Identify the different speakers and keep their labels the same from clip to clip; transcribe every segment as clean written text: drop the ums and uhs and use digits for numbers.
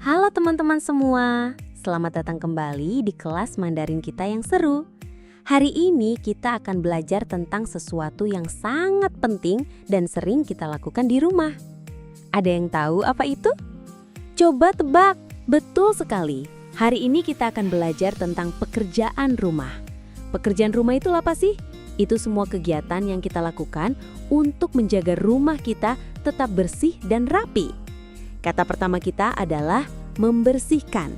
Speaker 1: Halo teman-teman semua, selamat datang kembali di kelas Mandarin kita yang seru. Hari ini kita akan belajar tentang sesuatu yang sangat penting dan sering kita lakukan di rumah. Ada yang tahu apa itu? Coba tebak, betul sekali. Hari ini kita akan belajar tentang pekerjaan rumah. Pekerjaan rumah itu apa sih? Itu semua kegiatan yang kita lakukan untuk menjaga rumah kita tetap bersih dan rapi. Kata pertama kita adalah membersihkan,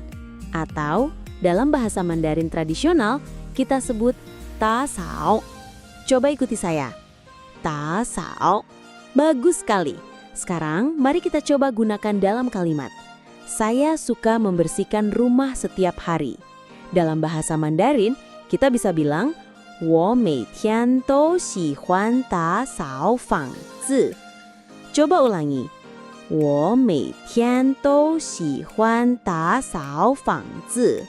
Speaker 1: atau dalam bahasa Mandarin tradisional kita sebut ta sao. Coba ikuti saya. Ta sao. Bagus sekali. Sekarang mari kita coba gunakan dalam kalimat. Saya suka membersihkan rumah setiap hari. Dalam bahasa Mandarin kita bisa bilang 我每天都喜欢打扫房子. Coba ulangi. 我每天都喜欢打扫房子.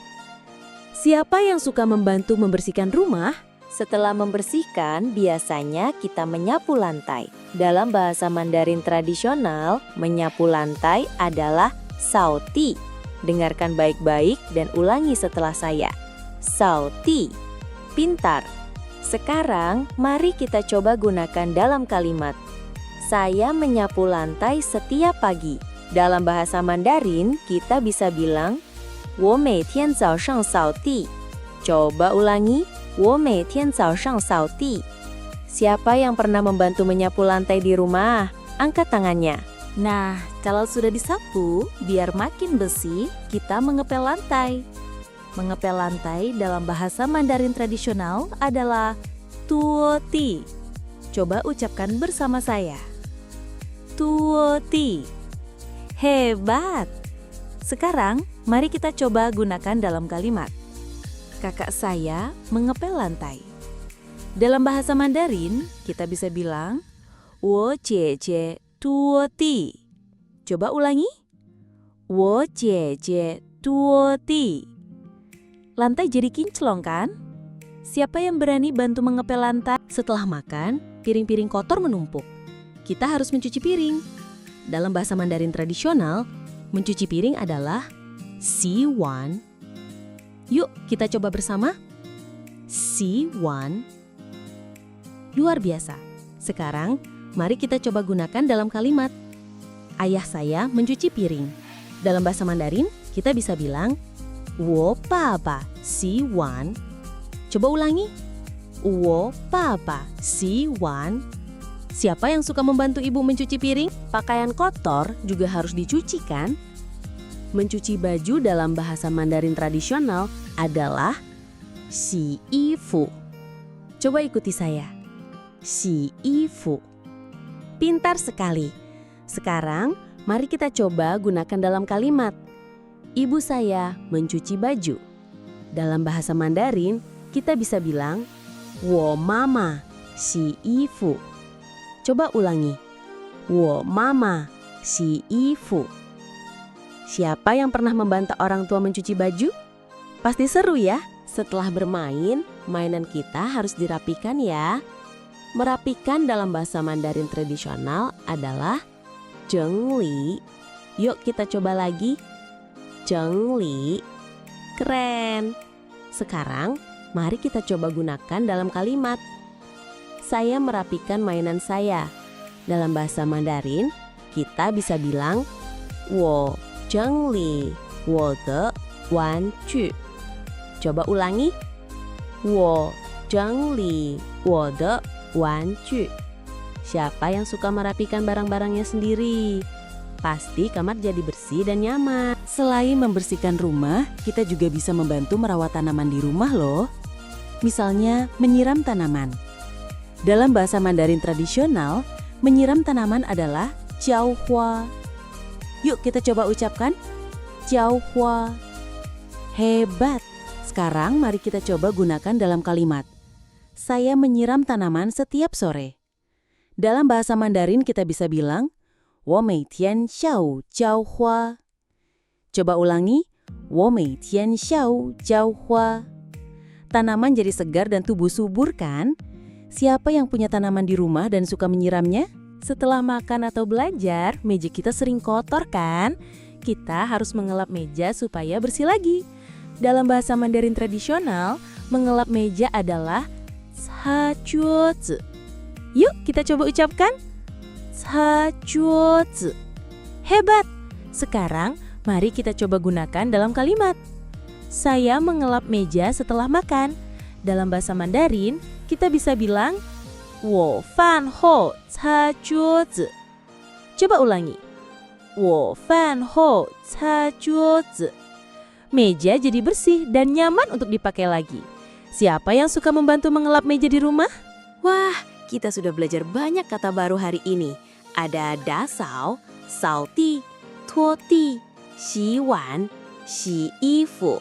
Speaker 1: Siapa yang suka membantu membersihkan rumah? Setelah membersihkan, biasanya kita menyapu lantai. Dalam bahasa Mandarin tradisional, menyapu lantai adalah sauti. Dengarkan baik-baik dan ulangi setelah saya. Sauti. Pintar. Sekarang, mari kita coba gunakan dalam kalimat. Saya menyapu lantai setiap pagi. Dalam bahasa Mandarin, kita bisa bilang 我每天早上扫地. Coba ulangi, 我每天早上扫地. Siapa yang pernah membantu menyapu lantai di rumah? Angkat tangannya. Nah, kalau sudah disapu, biar makin bersih, kita mengepel lantai. Mengepel lantai dalam bahasa Mandarin tradisional adalah tuoti. Coba ucapkan bersama saya. Tuoti. Hebat. Sekarang, mari kita coba gunakan dalam kalimat. Kakak saya mengepel lantai. Dalam bahasa Mandarin, kita bisa bilang 我姐姐拖地. Coba ulangi. 我姐姐拖地. Lantai jadi kinclong kan? Siapa yang berani bantu mengepel lantai? Setelah makan, piring-piring kotor menumpuk. Kita harus mencuci piring. Dalam bahasa Mandarin tradisional, mencuci piring adalah xi wan. Yuk, kita coba bersama. Xi wan. Luar biasa. Sekarang, mari kita coba gunakan dalam kalimat. Ayah saya mencuci piring. Dalam bahasa Mandarin, kita bisa bilang 我爸爸洗碗. Coba ulangi. 我爸爸洗碗. Siapa yang suka membantu ibu mencuci piring? Pakaian kotor juga harus dicuci kan? Mencuci baju dalam bahasa Mandarin tradisional adalah xi yifu. Coba ikuti saya. Xi yifu. Pintar sekali. Sekarang, mari kita coba gunakan dalam kalimat. Ibu saya mencuci baju. Dalam bahasa Mandarin, kita bisa bilang 我妈妈洗衣服. Coba ulangi. 我妈妈洗衣服. Siapa yang pernah membantu orang tua mencuci baju? Pasti seru ya. Setelah bermain, mainan kita harus dirapikan ya. Merapikan dalam bahasa Mandarin tradisional adalah 整理. Yuk kita coba lagi. 整理. Keren. Sekarang, mari kita coba gunakan dalam kalimat. Saya merapikan mainan saya. Dalam bahasa Mandarin, kita bisa bilang 我整理我的玩具. Coba ulangi. 我整理我的玩具. Siapa yang suka merapikan barang-barangnya sendiri? Pasti kamar jadi bersih dan nyaman. Selain membersihkan rumah, kita juga bisa membantu merawat tanaman di rumah loh. Misalnya, menyiram tanaman. Dalam bahasa Mandarin tradisional, menyiram tanaman adalah jiao hua. Yuk kita coba ucapkan. Jiao hua. Hebat. Sekarang mari kita coba gunakan dalam kalimat. Saya menyiram tanaman setiap sore. Dalam bahasa Mandarin kita bisa bilang 我每天下午浇花. Coba ulangi. 我每天下午浇花. Tanaman jadi segar dan tumbuh subur kan? Siapa yang punya tanaman di rumah dan suka menyiramnya? Setelah makan atau belajar, meja kita sering kotor kan? kita harus mengelap meja supaya bersih lagi. Dalam bahasa Mandarin tradisional, mengelap meja adalah cajuozi. Yuk kita coba ucapkan cajuozi. Hebat! Sekarang mari kita coba gunakan dalam kalimat. Saya mengelap meja setelah makan. Dalam bahasa Mandarin, kita bisa bilang 我饭后擦桌子. Coba ulangi. 我饭后擦桌子. Meja jadi bersih dan nyaman untuk dipakai lagi. Siapa yang suka membantu mengelap meja di rumah?
Speaker 2: Wah, kita sudah belajar banyak kata baru hari ini. Ada dasau, sauti, tuoti, 洗碗, 洗衣服,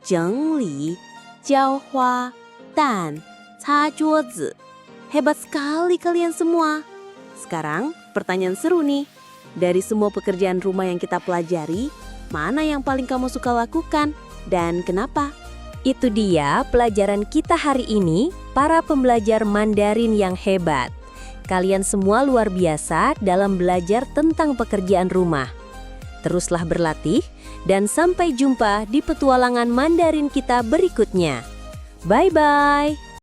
Speaker 2: 整理, 浇花, dan 擦桌子. Hebat sekali kalian semua. Sekarang pertanyaan seru nih. Dari semua pekerjaan rumah yang kita pelajari, mana yang paling kamu suka lakukan dan kenapa?
Speaker 3: Itu dia pelajaran kita hari ini, para pembelajar Mandarin yang hebat. Kalian semua luar biasa dalam belajar tentang pekerjaan rumah. Teruslah berlatih dan sampai jumpa di petualangan Mandarin kita berikutnya. Bye-bye!